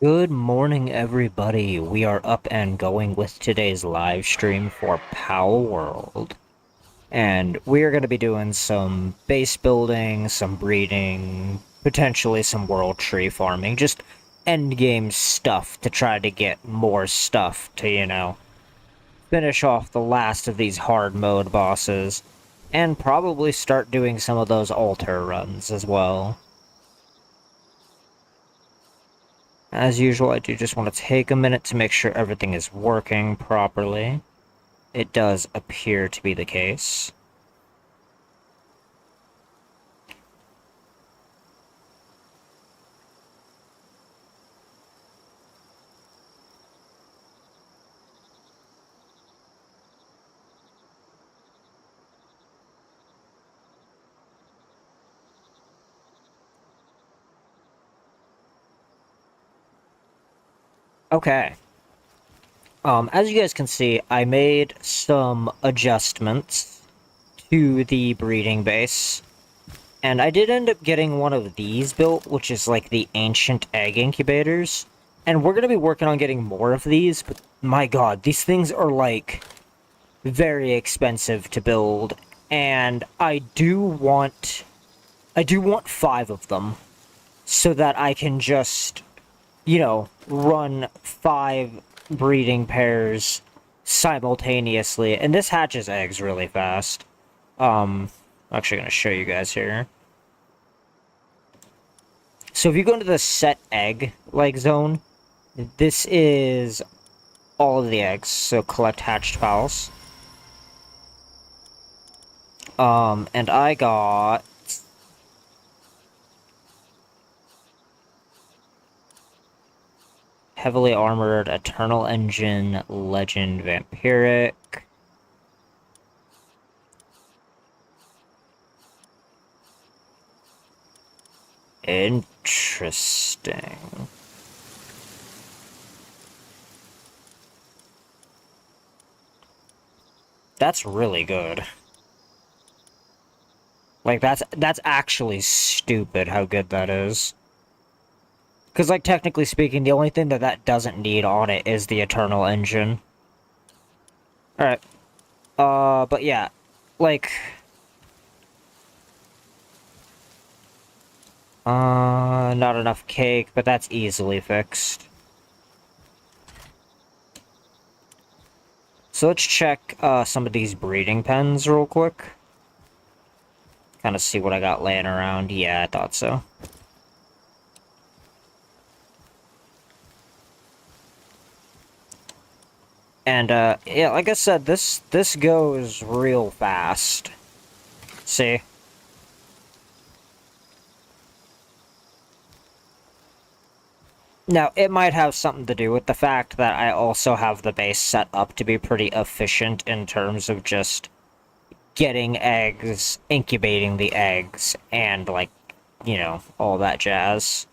Good morning, everybody. We are up and going with today's live stream for Palworld. And we are going to be doing some base building, some breeding, potentially some world tree farming, just endgame stuff to try to get more stuff to, finish off the last of these hard mode bosses, and probably start doing some of those altar runs as well. As usual, I do just want to take a minute to make sure everything is working properly. It does appear to be the case. Okay. As you guys can see, I made some adjustments to the breeding base. And I did end up getting one of these built, which is like the ancient egg incubators. And we're going to be working on getting more of these, but my god, these things are like very expensive to build. And I do want 5 of them so that I can just, run 5 breeding pairs simultaneously. And this hatches eggs really fast. I'm actually going to show you guys here. So if you go into the set egg zone, this is all of the eggs. So collect hatched fowls. And I got heavily armored Eternal Engine Legend Vampiric. Interesting. That's really good. Like, that's actually stupid how good that is. Because, like, technically speaking, the only thing that doesn't need on it is the Eternal Engine. Alright. But yeah. Like... not enough cake, but that's easily fixed. So let's check, some of these breeding pens real quick. Kind of see what I got laying around. Yeah, I thought so. And, yeah, like I said, this goes real fast. See? Now, it might have something to do with the fact that I also have the base set up to be pretty efficient in terms of just getting eggs, incubating the eggs, and, like, all that jazz.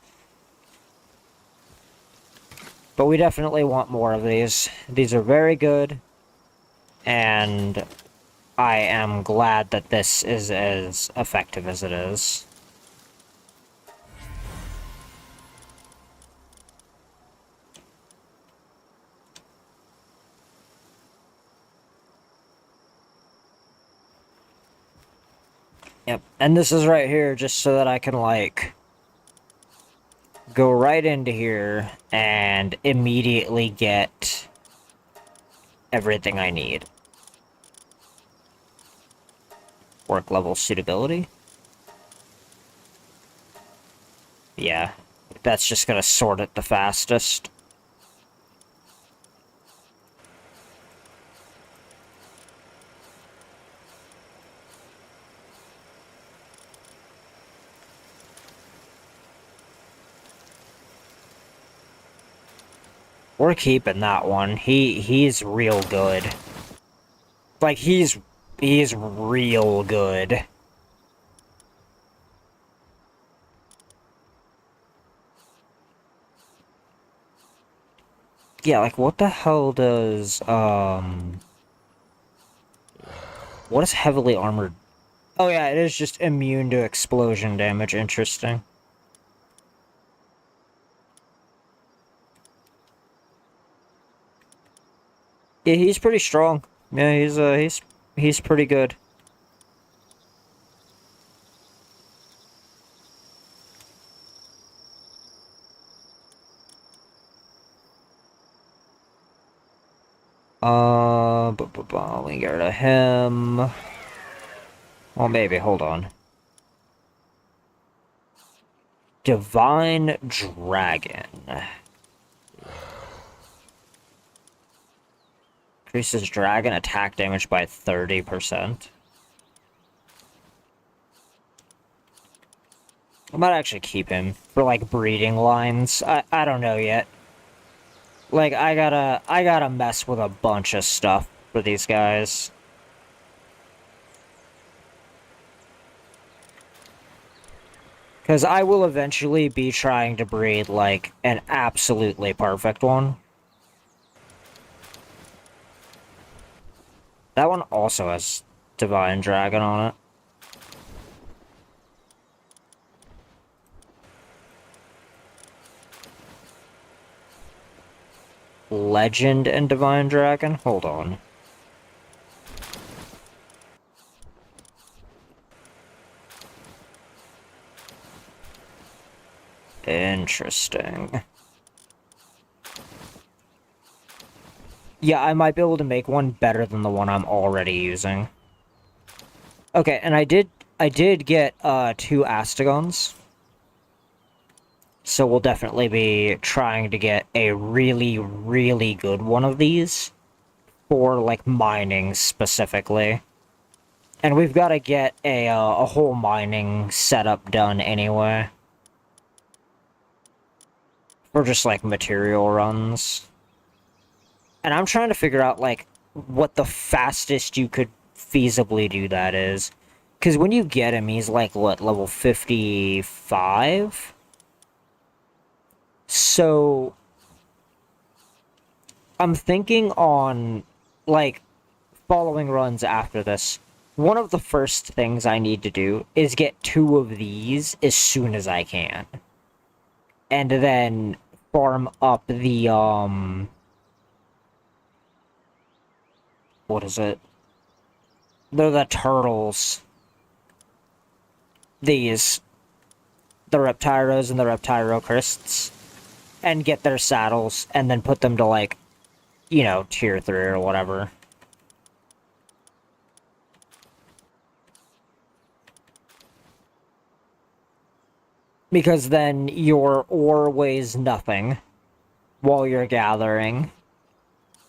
But we definitely want more of these. These are very good, and I am glad that this is as effective as it is. Yep, and this is right here just so that I can, like, go right into here and immediately get everything I need. Work level suitability. Yeah, that's just gonna sort it the fastest. We're keeping that one. He's real good. Like, he's real good. Yeah, like, what the hell does, what is heavily armored? Oh yeah, it is just immune to explosion damage. Interesting. Yeah, he's pretty strong. Yeah, he's pretty good. We can get rid of him. Well, maybe, hold on. Divine Dragon. Increases dragon attack damage by 30%. I might actually keep him for, like, breeding lines. I don't know yet. Like, I gotta mess with a bunch of stuff for these guys. Because I will eventually be trying to breed, like, an absolutely perfect one. That one also has Divine Dragon on it. Legend and Divine Dragon? Hold on. Interesting. Yeah, I might be able to make one better than the one I'm already using. Okay, and I did get, 2 Astigons. So we'll definitely be trying to get a really, really good one of these. For, like, mining specifically. And we've got to get a whole mining setup done anyway. For just, like, material runs. And I'm trying to figure out, like, what the fastest you could feasibly do that is. Because when you get him, he's, like, what, level 55? So... I'm thinking on, like, following runs after this. One of the first things I need to do is get 2 of these as soon as I can. And then farm up the, what is it? They're the turtles. These. The Reptyros and the Reptyrocrysts. And get their saddles, and then put them to, like, you know, tier 3 or whatever. Because then your ore weighs nothing while you're gathering.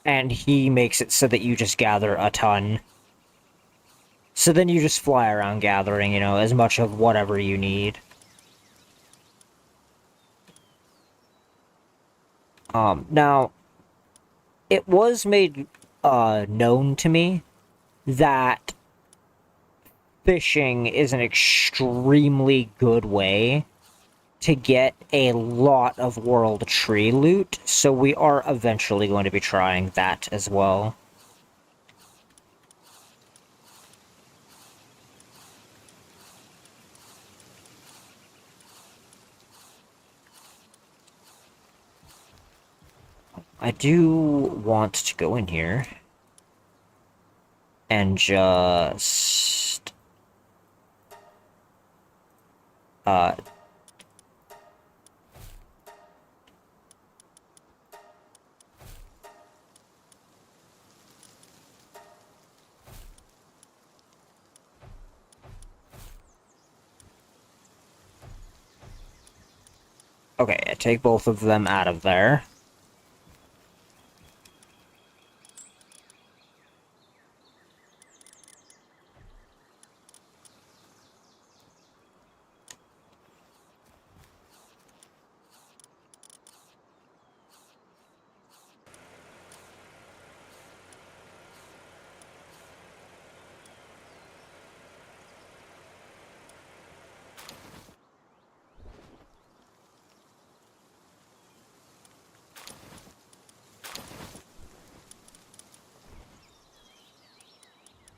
And he makes it so that you just gather a ton. So then you just fly around gathering, you know, as much of whatever you need. Now, it was made, known to me that fishing is an extremely good way to get a lot of world tree loot, so we are eventually going to be trying that as well. I do want to go in here and just okay, I take both of them out of there.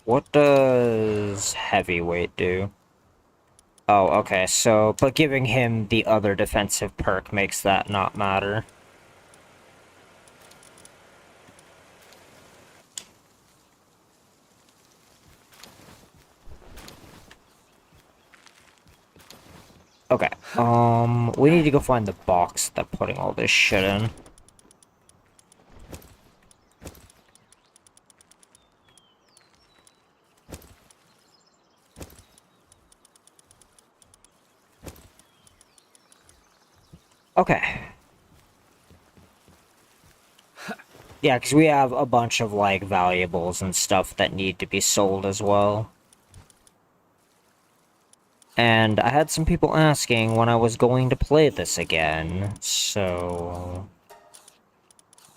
What does heavyweight do? Oh, okay, so, but giving him the other defensive perk makes that not matter. Okay, we need to go find the box that putting all this shit in. Okay. Yeah, because we have a bunch of, like, valuables and stuff that need to be sold as well. And I had some people asking when I was going to play this again, so...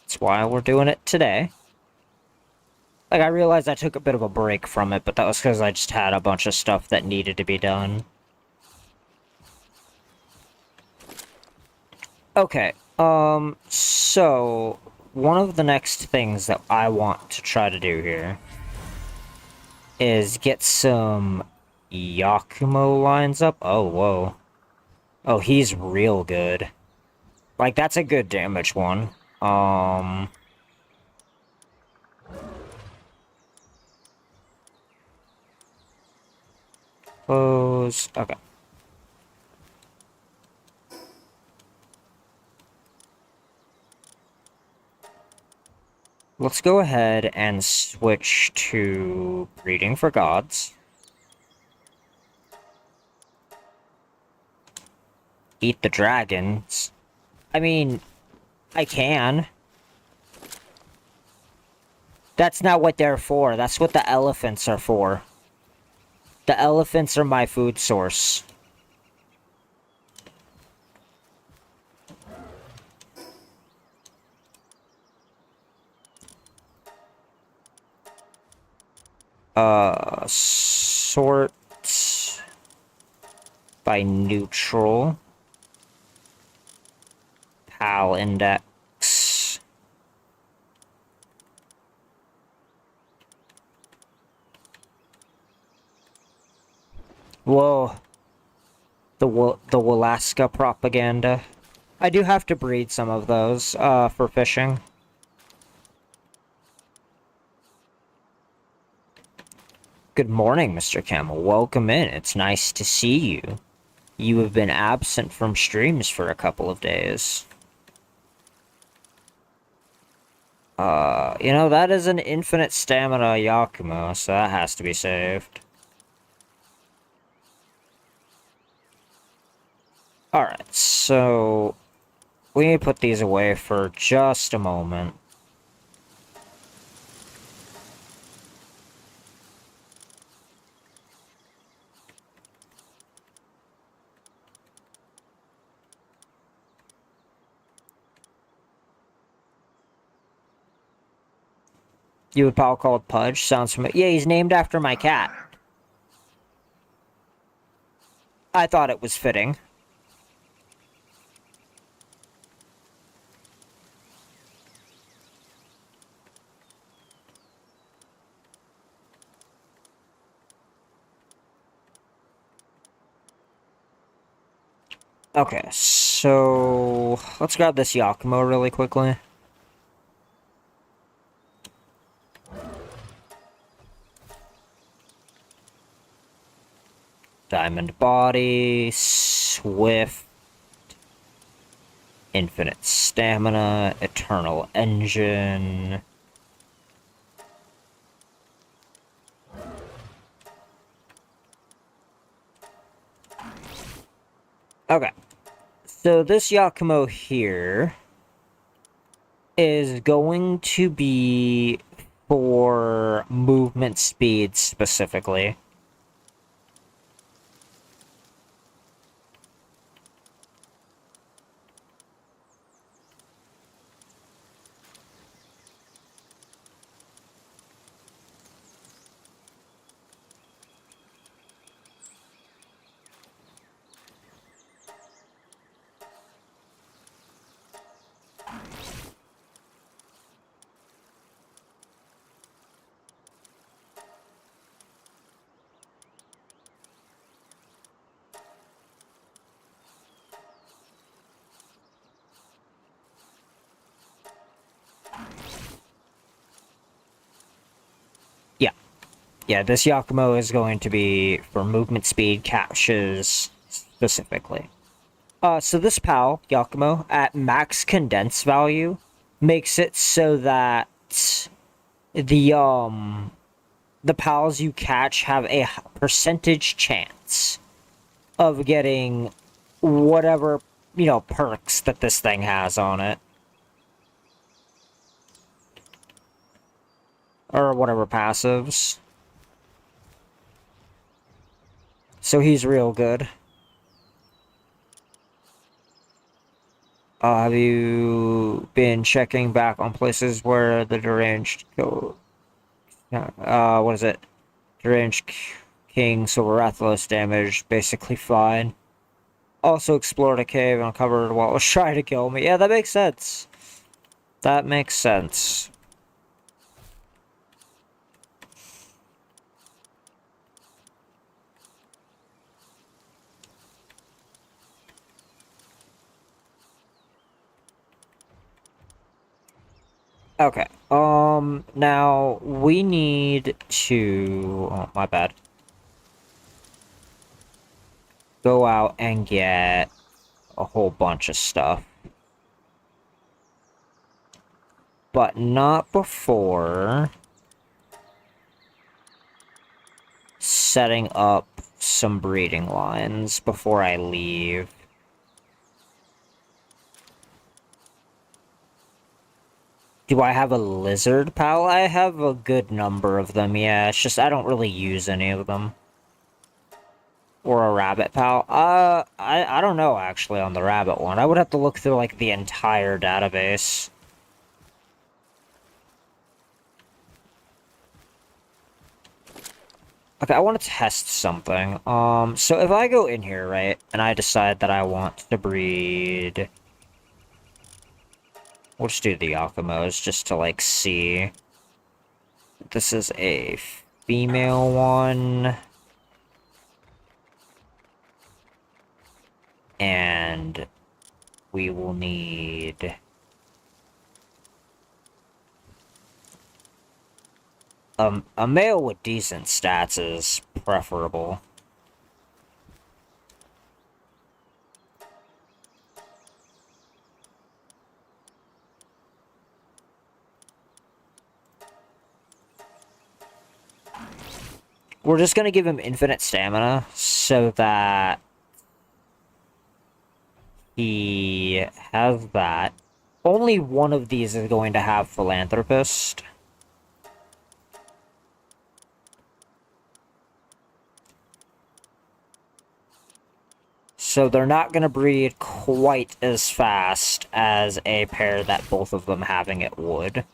that's why we're doing it today. Like, I realized I took a bit of a break from it, but that was because I just had a bunch of stuff that needed to be done. Okay, so... one of the next things that I want to try to do here is get some Yakumo lines up. Oh, whoa. Oh, he's real good. Like, that's a good damage one. Close. Okay. Let's go ahead and switch to Breeding for Gods. Eat the dragons. I mean, I can. That's not what they're for. That's what the elephants are for. The elephants are my food source. Sort by neutral. PAL index. Whoa. The Walaska propaganda. I do have to breed some of those, for fishing. Good morning, Mr. Camel. Welcome in. It's nice to see you. You have been absent from streams for a couple of days. You know, that is an infinite stamina Yakumo, so that has to be saved. Alright, so... we need to put these away for just a moment. You would probably call it Pudge? Sounds familiar. Yeah, he's named after my cat. I thought it was fitting. Okay, so... let's grab this Yakumo really quickly. Diamond body, swift, infinite stamina, eternal engine. Okay, so this Yakumo here is going to be for movement speed specifically. Yeah, this Yakumo is going to be for movement speed, captures, specifically. So this PAL, Yakumo, at max condense value, makes it so that the the pals you catch have a percentage chance of getting whatever, perks that this thing has on it. Or whatever passives. So he's real good. Have you been checking back on places where the deranged go? What is it? Deranged King Silver Rathalos damage, basically fine. Also explored a cave and uncovered what was trying to kill me. Yeah, that makes sense. That makes sense. Okay. Now we need to. Oh, my bad. Go out and get a whole bunch of stuff. But not before setting up some breeding lines before I leave. Do I have a lizard pal? I have a good number of them, yeah. It's just I don't really use any of them. Or a rabbit pal? I don't know, actually, on the rabbit one. I would have to look through, like, the entire database. Okay, I want to test something. So if I go in here, right, and I decide that I want to breed... We'll just do the Yakumos, just to, like, see. This is a female one. And we will need... a male with decent stats is preferable. We're just gonna give him infinite stamina so that he has that. Only one of these is going to have Philanthropist. So they're not going to breed quite as fast as a pair that both of them having it would.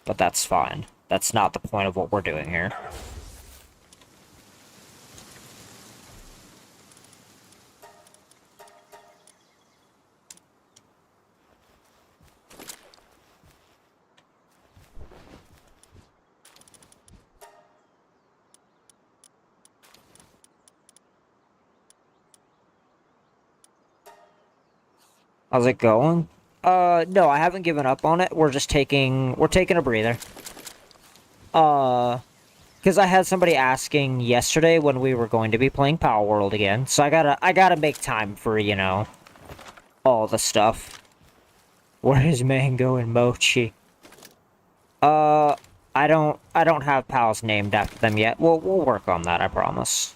But that's fine. That's not the point of what we're doing here. How's it going? No, I haven't given up on it. We're taking a breather. Because I had somebody asking yesterday when we were going to be playing Palworld again, so I gotta make time for, all the stuff. Where is Mango and Mochi? I don't have pals named after them yet. We'll work on that, I promise.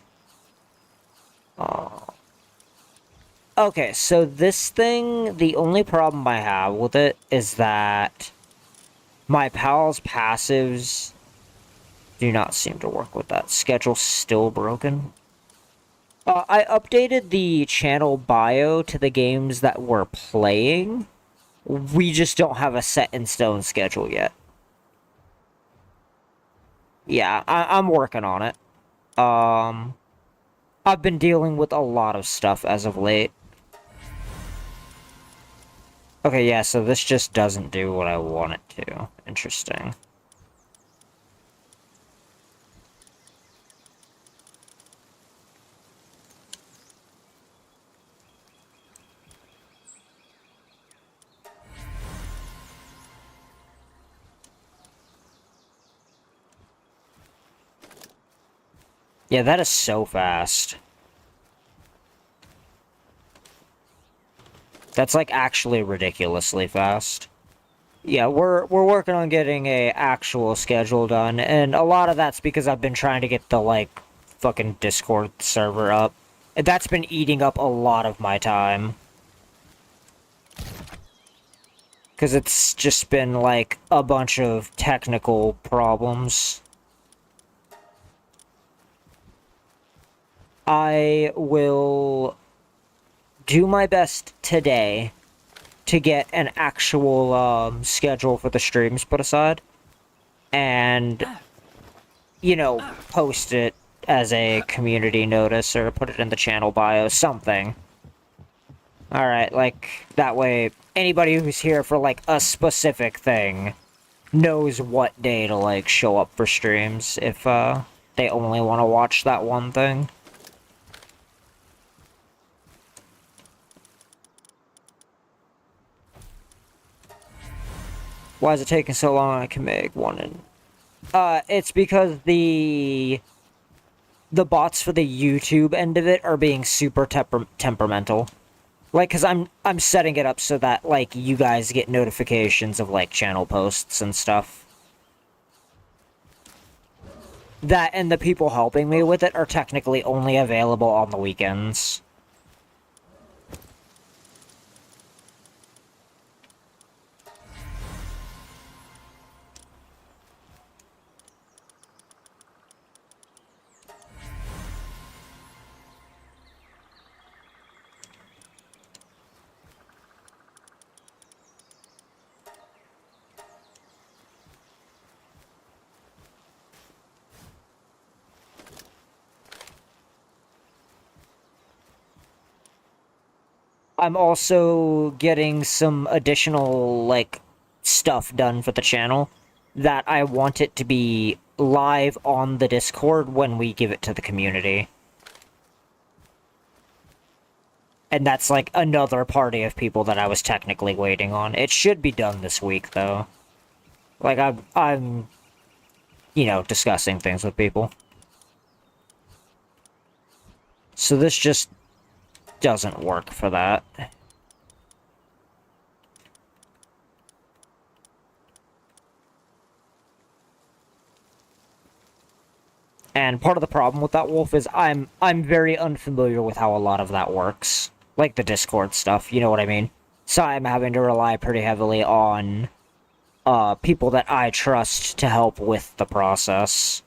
Okay, so this thing, the only problem I have with it is that my pal's passives do not seem to work with that. Schedule's still broken. I updated the channel bio to the games that we're playing. We just don't have a set-in-stone schedule yet. Yeah, I'm working on it. I've been dealing with a lot of stuff as of late. Okay, yeah, so this just doesn't do what I want it to. Interesting. Yeah, that is so fast. That's like actually ridiculously fast. Yeah, we're working on getting a actual schedule done, and a lot of that's because I've been trying to get the like fucking Discord server up. And that's been eating up a lot of my time. Because it's just been like a bunch of technical problems. I will do my best today to get an actual schedule for the streams put aside. And, you know, post it as a community notice or put it in the channel bio, something. Alright, like, that way anybody who's here for, like, a specific thing knows what day to, like, show up for streams if, they only want to watch that one thing. Why is it taking so long? I can make one in... it's because the bots for the YouTube end of it are being super temperamental. Like, cause I'm setting it up so that, like, you guys get notifications of, like, channel posts and stuff. That and the people helping me with it are technically only available on the weekends. I'm also getting some additional, like, stuff done for the channel that I want it to be live on the Discord when we give it to the community. And that's, like, another party of people that I was technically waiting on. It should be done this week, though. Like, I'm you know, discussing things with people. So this just doesn't work for that. And part of the problem with that, Wolf, is I'm very unfamiliar with how a lot of that works. Like the Discord stuff, you know what I mean? So I'm having to rely pretty heavily on people that I trust to help with the process.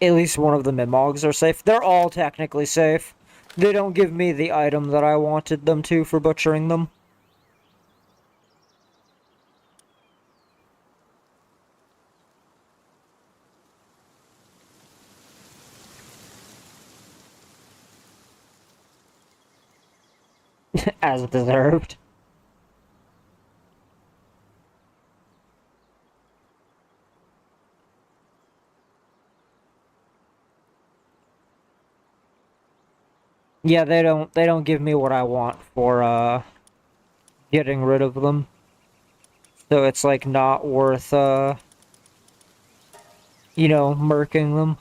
At least one of the Mimogs are safe. They're all technically safe. They don't give me the item that I wanted them to for butchering them. As deserved. Yeah, they don't give me what I want for getting rid of them. So it's like not worth you know, murking them.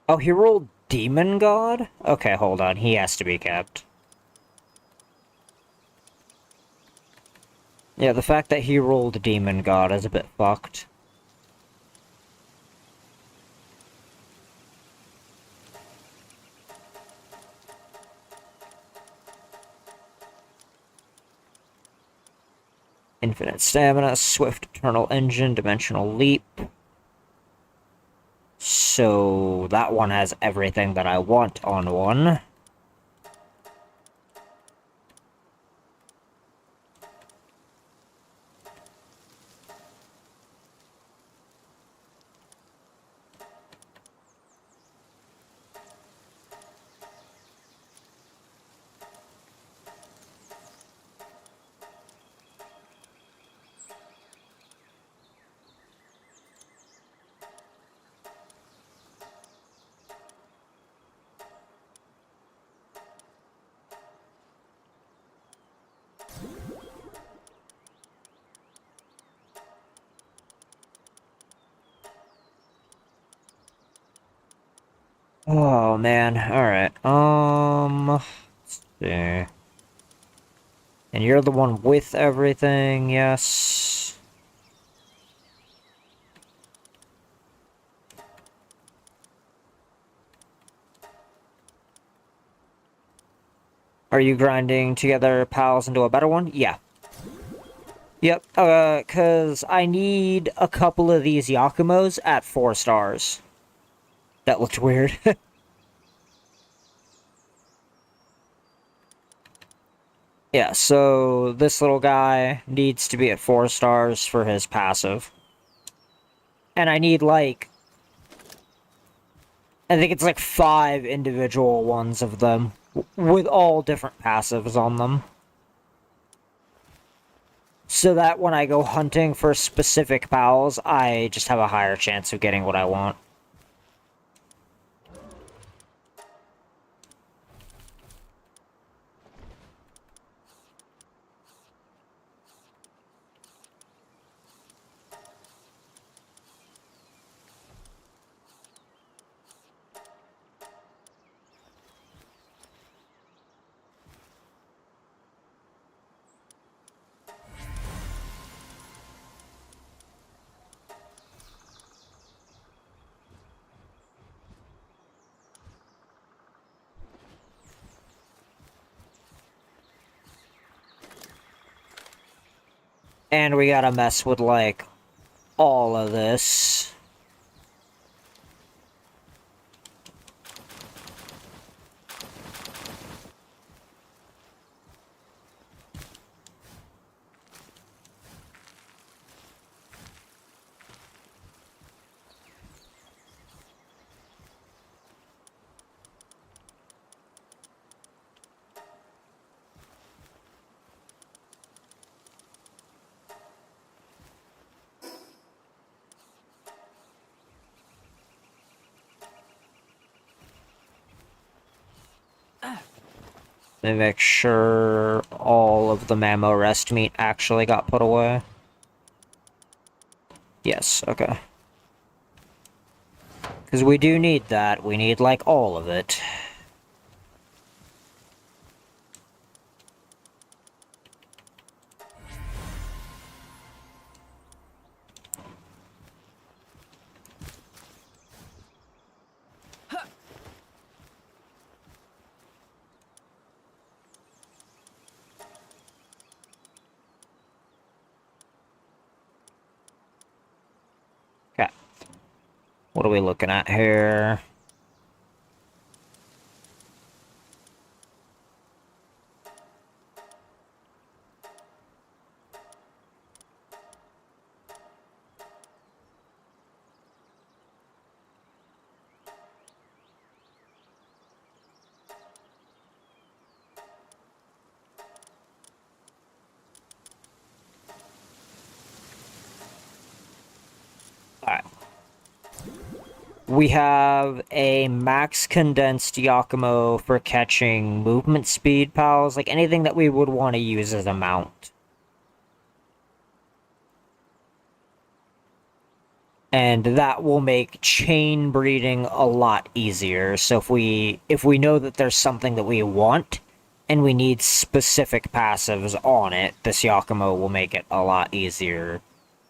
Oh, he rolled Demon God? Okay, hold on. He has to be kept. Yeah, the fact that he rolled Demon God is a bit fucked. Infinite Stamina, Swift Eternal Engine, Dimensional Leap. So that one has everything that I want on one. Oh man, alright. Let's see. And you're the one with everything, yes. Are you grinding together pals into a better one? Yeah. Yep, cause I need a couple of these Yakumos at 4 stars. That looked weird. Yeah, so this little guy needs to be at 4 stars for his passive. And I need, like, I think it's like 5 individual ones of them, with all different passives on them. So that when I go hunting for specific pals, I just have a higher chance of getting what I want. And we gotta mess with, like, all of this. Let me make sure all of the Mammo rest meat actually got put away. Yes, okay. Because we do need that. We need, like, all of it. Okay. What are we looking at here? Alright. We have a max condensed Yakumo for catching movement speed pals, like anything that we would want to use as a mount. And that will make chain breeding a lot easier. So if we know that there's something that we want and we need specific passives on it, this Yakumo will make it a lot easier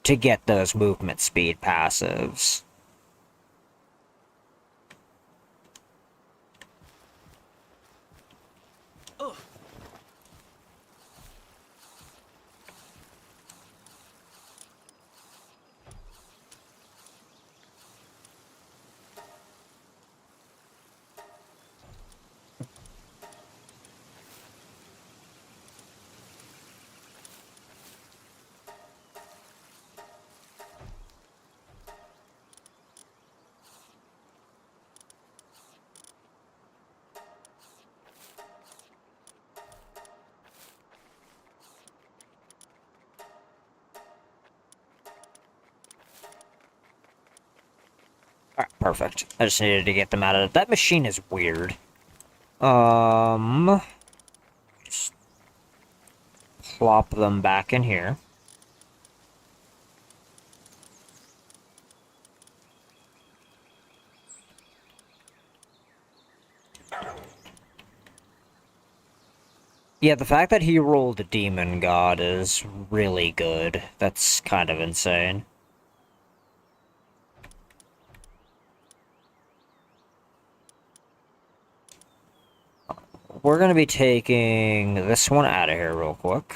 to get those movement speed passives. Alright, perfect. I just needed to get them out of it. That machine is weird. Just plop them back in here. Yeah, the fact that he rolled a Demon God is really good. That's kind of insane. We're gonna be taking this one out of here real quick.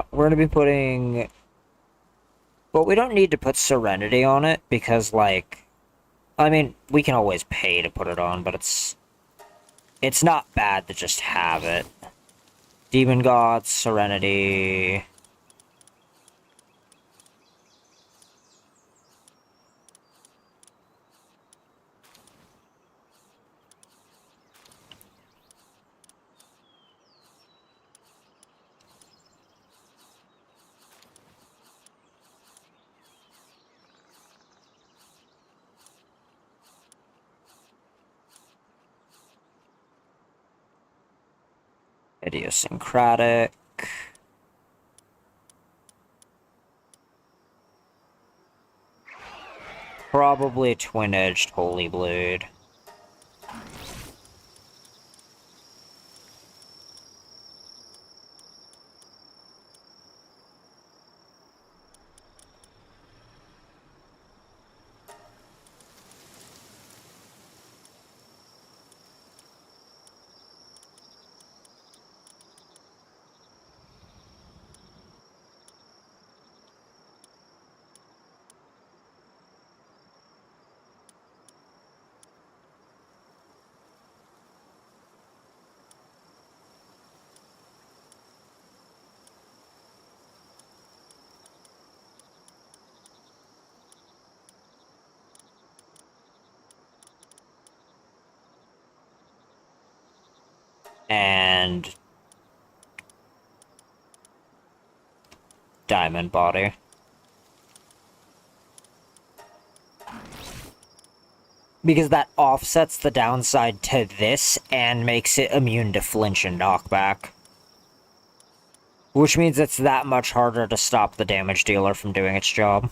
We're gonna be putting... Well, we don't need to put Serenity on it, because, like... I mean, we can always pay to put it on, but it's not bad to just have it. Demon Gods, Serenity... Idiosyncratic... Probably Twin-Edged Holy Blade. And... Diamond Body. Because that offsets the downside to this and makes it immune to flinch and knockback. Which means it's that much harder to stop the damage dealer from doing its job.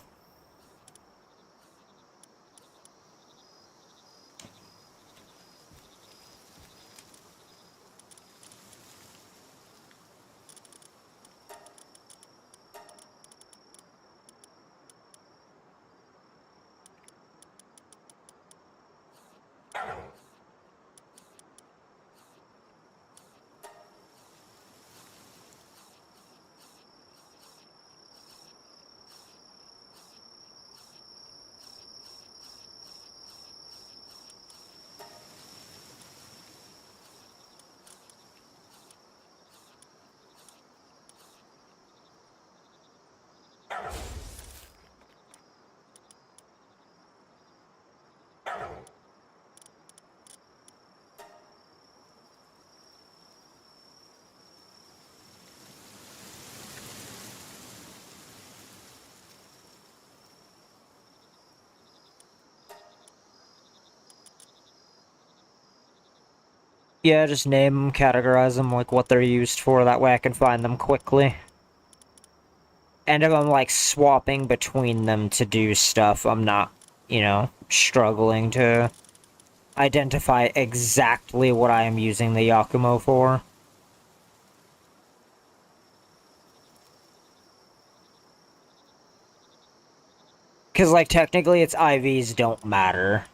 Yeah, just name them, categorize them, like what they're used for, that way I can find them quickly. And if I'm, like, swapping between them to do stuff, I'm not, you know, struggling to identify exactly what I am using the Yakumo for. Because, like, technically its IVs don't matter.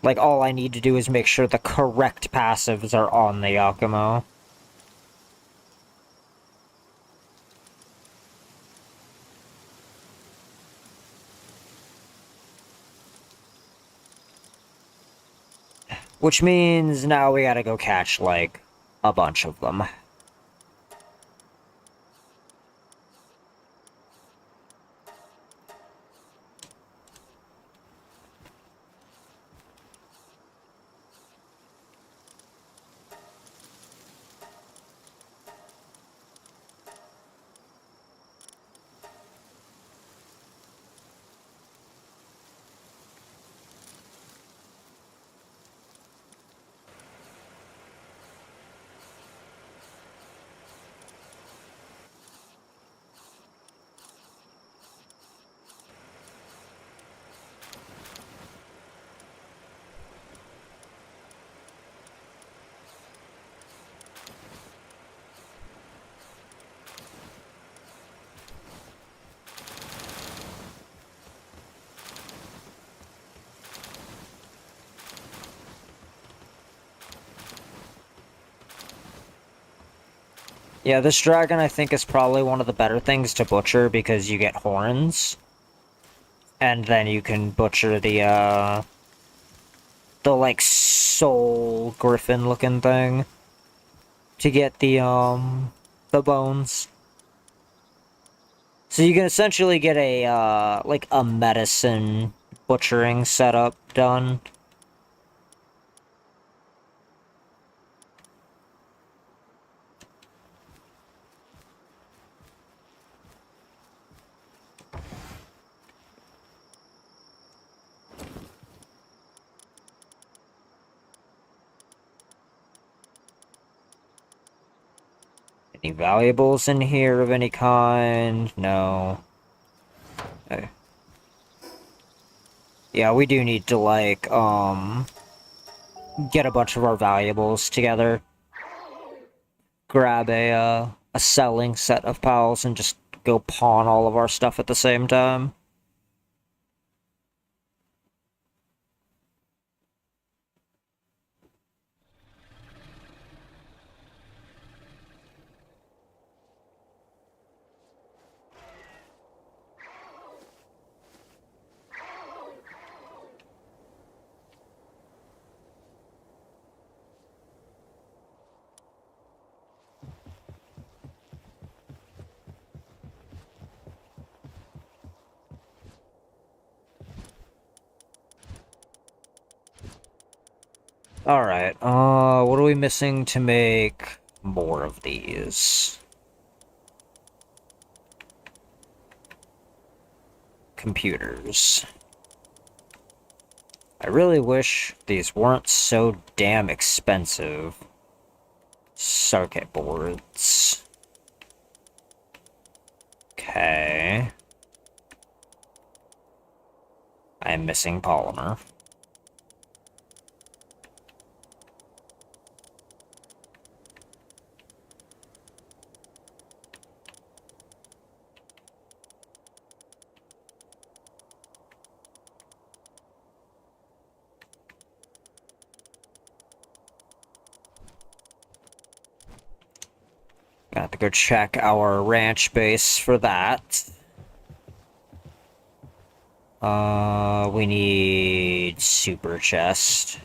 Like, all I need to do is make sure the correct passives are on the Yakumo. Which means now we gotta go catch, like, a bunch of them. Yeah, this dragon I think is probably one of the better things to butcher because you get horns. And then you can butcher the like soul griffin looking thing to get the bones. So you can essentially get a like a medicine butchering setup done. Any valuables in here of any kind? No. Okay. Yeah, we do need to like get a bunch of our valuables together. Grab a selling set of pals and just go pawn all of our stuff at the same time. Alright, what are we missing to make more of these? Computers. I really wish these weren't so damn expensive. Circuit boards. Okay. I'm missing polymer. Got to go check our ranch base for that. We need super chest.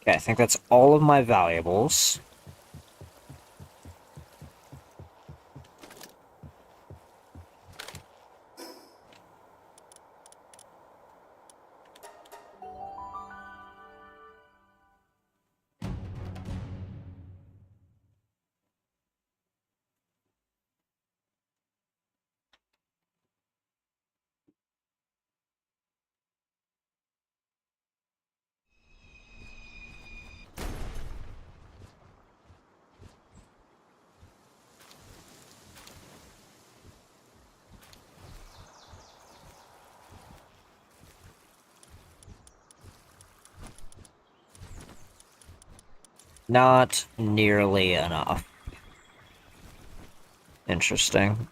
Okay, I think that's all of my valuables. Not nearly enough. Interesting.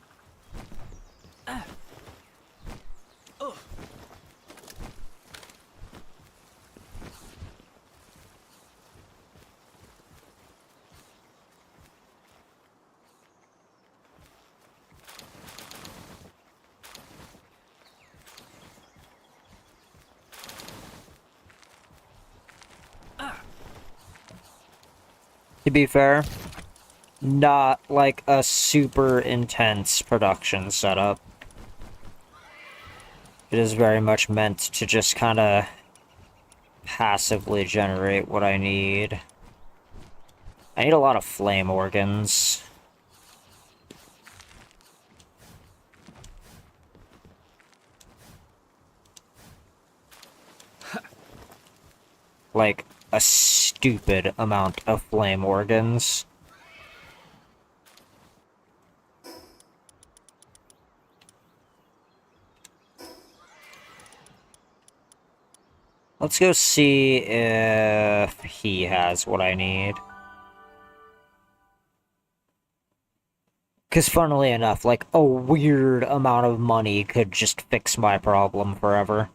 To be fair, not like a super intense production setup. It is very much meant to just kind of passively generate what I need. I need a lot of flame organs. Like, a stupid amount of flame organs. Let's go see if he has what I need. Because funnily enough, like, a weird amount of money could just fix my problem forever.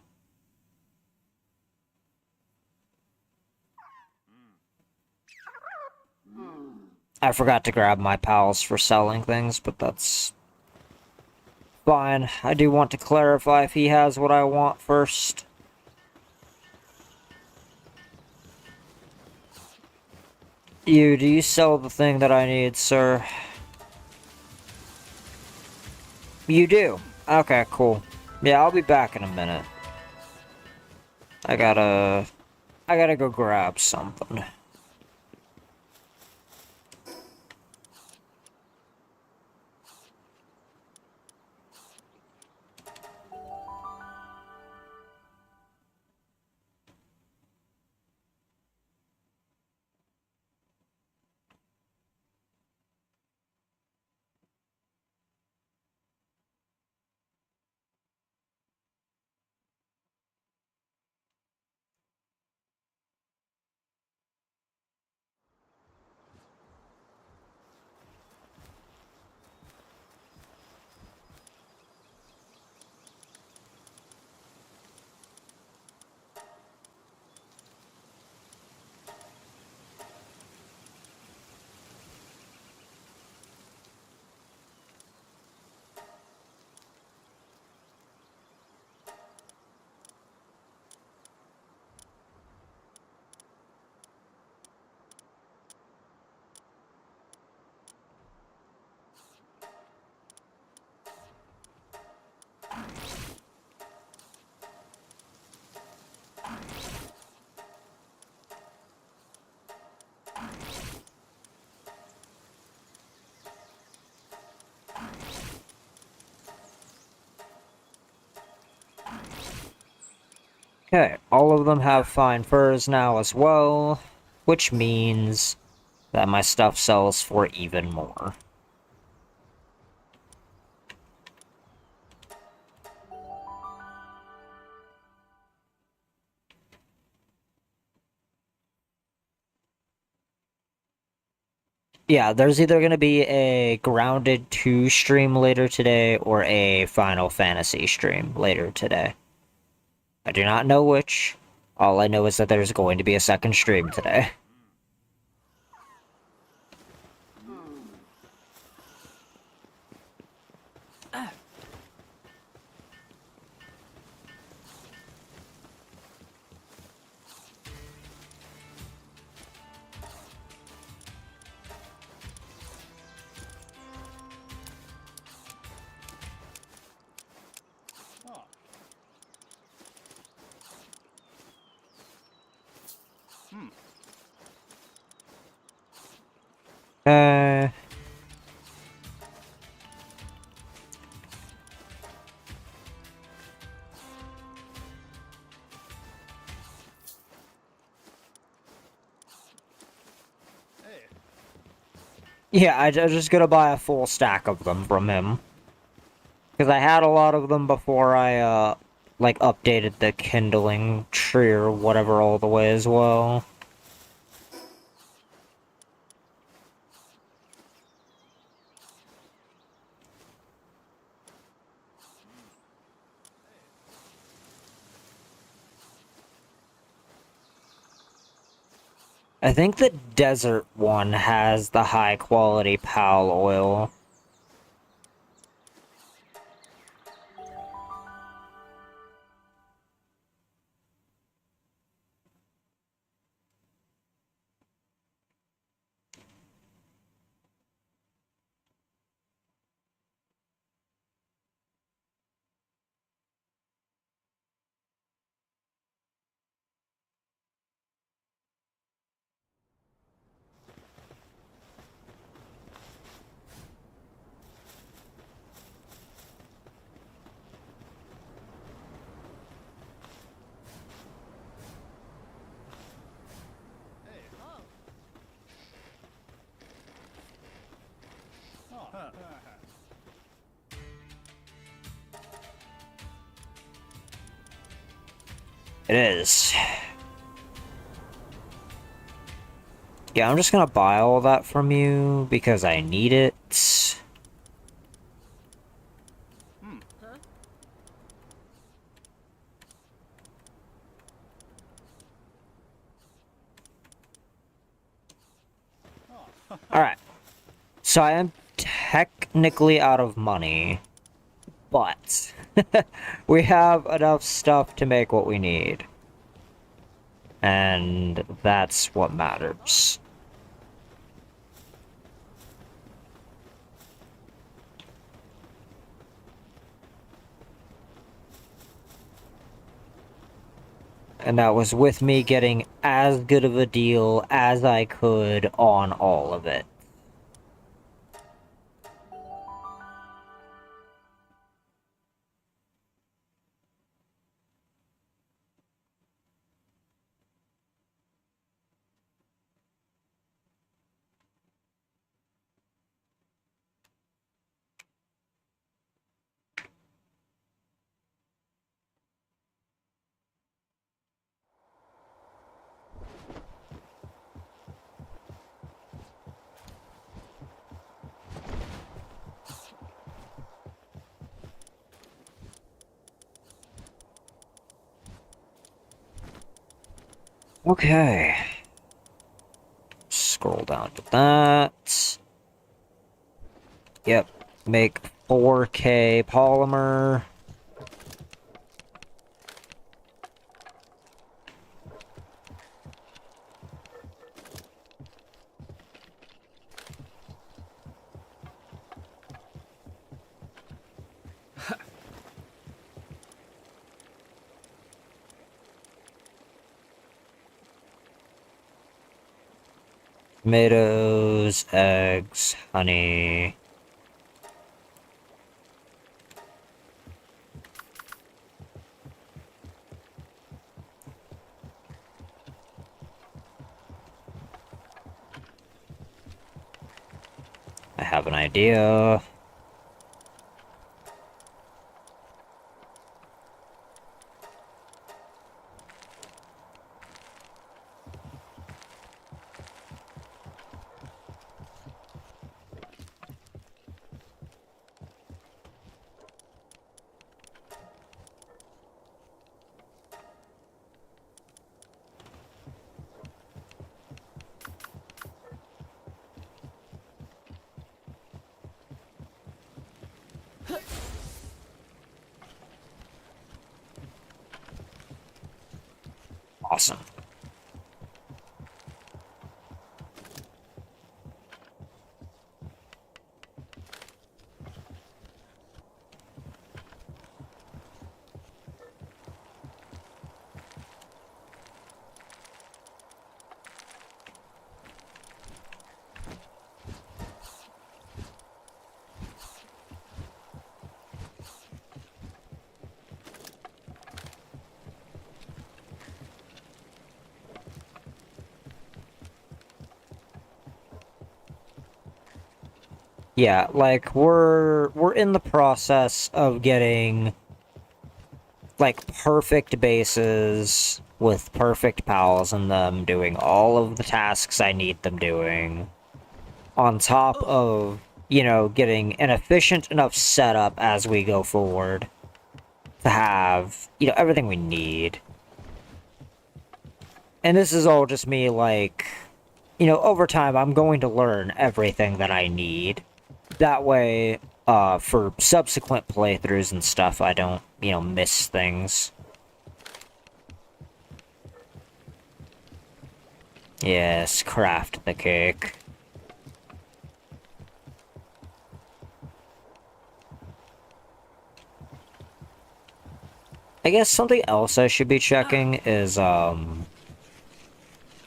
I forgot to grab my pals for selling things, but that's fine. I do want to clarify if he has what I want first. Do you sell the thing that I need, sir? You do? Okay, cool. Yeah, I'll be back in a minute. I gotta go grab something. Okay, all of them have fine furs now as well, which means that my stuff sells for even more. Yeah, there's either going to be a Grounded 2 stream later today or a Final Fantasy stream later today. I do not know which. All I know is that there's going to be a second stream today. Uh... Yeah, I'm just gonna buy a full stack of them from him. Because I had a lot of them before I, like, updated the kindling tree or whatever all the way as well. I think the desert one has the high quality pal oil. It is. Yeah, I'm just gonna buy all that from you because I need it. Alright, so I am technically out of money, but we have enough stuff to make what we need. And that's what matters. And that was with me getting as good of a deal as I could on all of it. Okay. Scroll down to that. Yep. Make 4K polymer. Tomatoes, eggs, honey. I have an idea. Awesome. Yeah, like we're in the process of getting like perfect bases with perfect pals in them doing all of the tasks I need them doing. On top of, getting an efficient enough setup as we go forward to have, everything we need. And this is all just me, like, over time, I'm going to learn everything that I need. That way, for subsequent playthroughs and stuff, I don't, miss things. Yes, craft the cake. I guess something else I should be checking is, as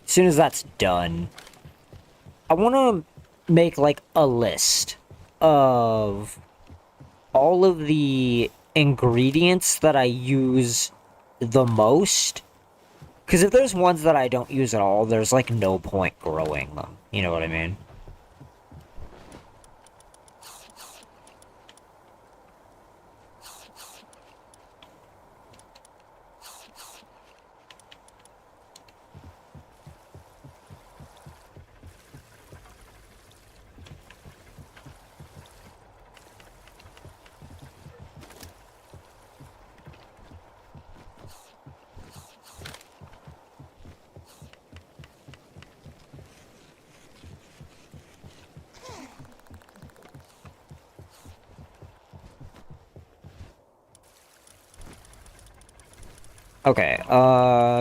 soon as that's done, I want to make, like, a list of all of the ingredients that I use the most. Because if there's ones that I don't use at all, there's, like, no point growing them. You know what I mean? Okay,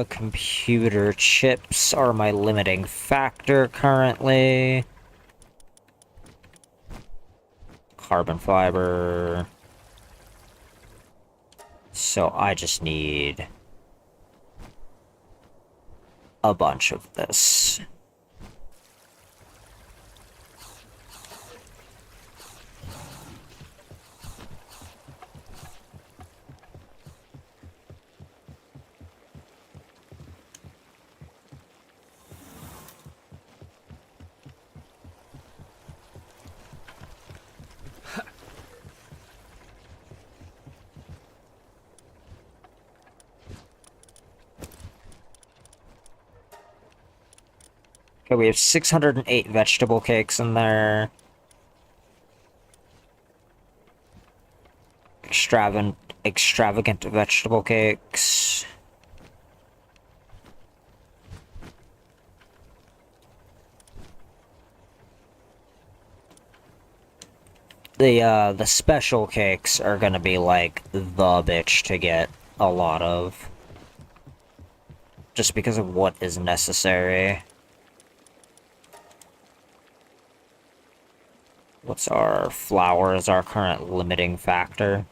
computer chips are my limiting factor currently. Carbon fiber. So I just need a bunch of this. Okay, we have 608 vegetable cakes in there. Extravagant vegetable cakes. The special cakes are gonna be, like, the bitch to get a lot of. Just because of what is necessary. What's our flour is our current limiting factor.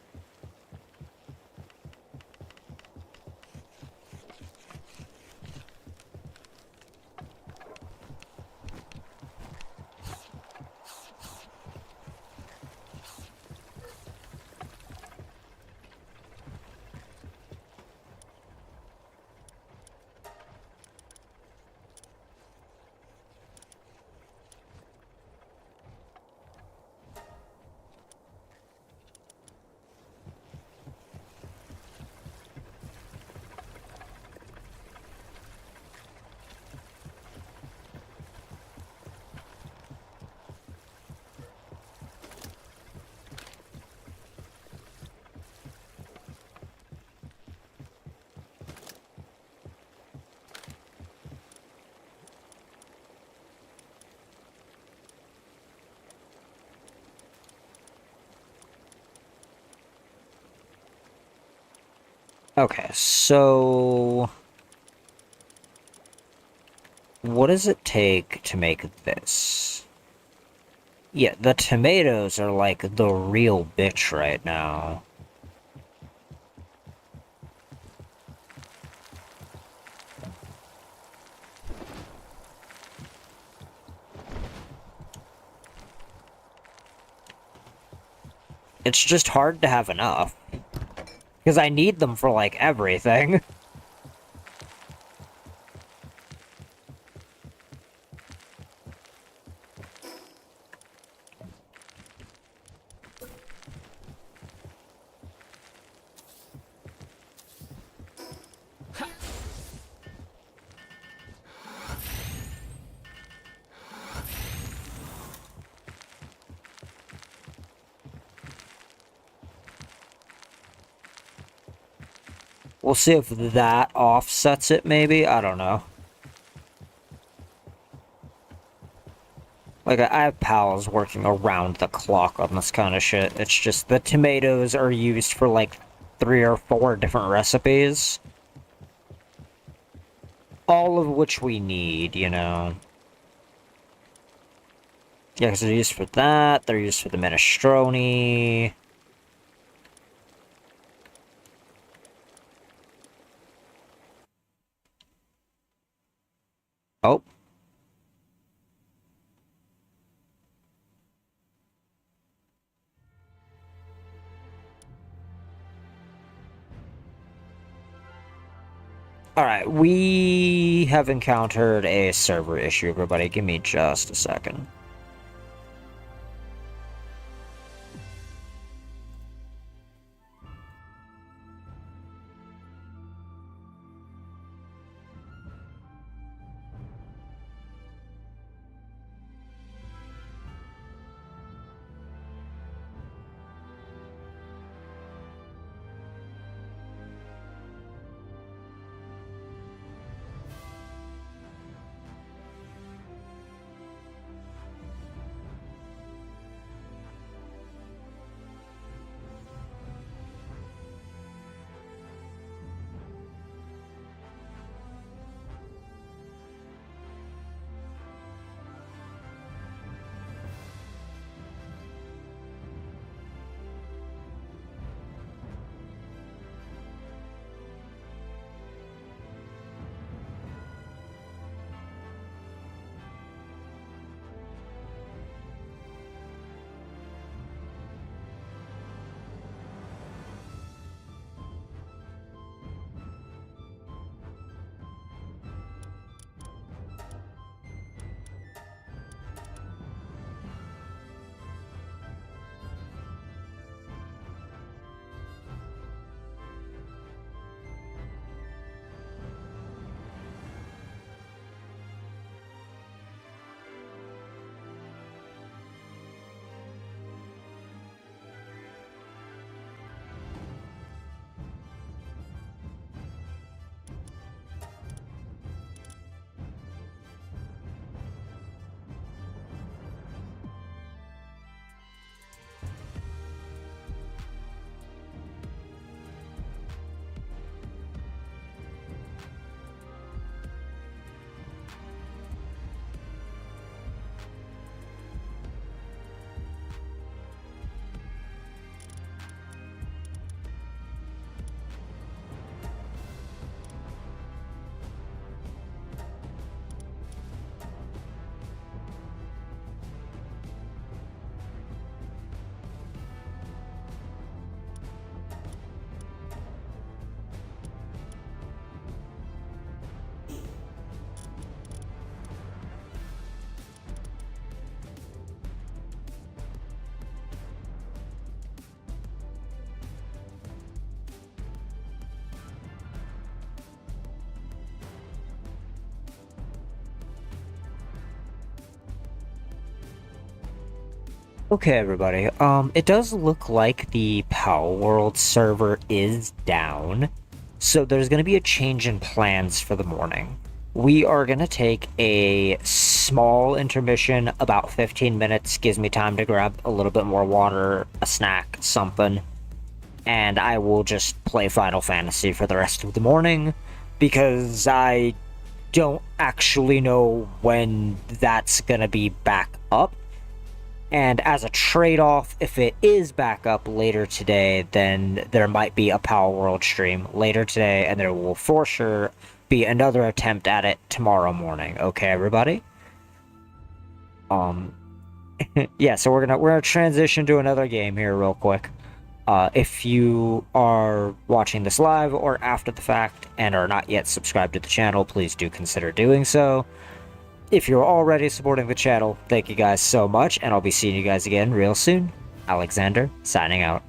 Okay, so... what does it take to make this? Yeah, the tomatoes are like the real bitch right now. It's just hard to have enough. Because I need them for, like, everything. We'll see if that offsets it, maybe? I don't know. Like, I have pals working around the clock on this kind of shit. It's just the tomatoes are used for, like, 3 or 4 different recipes. All of which we need, you know. Yeah, because they're used for that, they're used for the minestrone. Oh. Alright, we have encountered a server issue, everybody. Give me just a second. Okay, everybody. It does look like the Palworld server is down, so there's going to be a change in plans for the morning. We are going to take a small intermission, about 15 minutes, gives me time to grab a little bit more water, a snack, something, and I will just play Final Fantasy for the rest of the morning, because I don't actually know when that's going to be back up. And as a trade-off, if it is back up later today, then there might be a Palworld stream later today, and there will for sure be another attempt at it tomorrow morning. Okay, everybody? Um, yeah, so we're gonna transition to another game here real quick. If you are watching this live or after the fact and are not yet subscribed to the channel, please do consider doing so. If you're already supporting the channel, thank you guys so much, and I'll be seeing you guys again real soon. Alexander, signing out.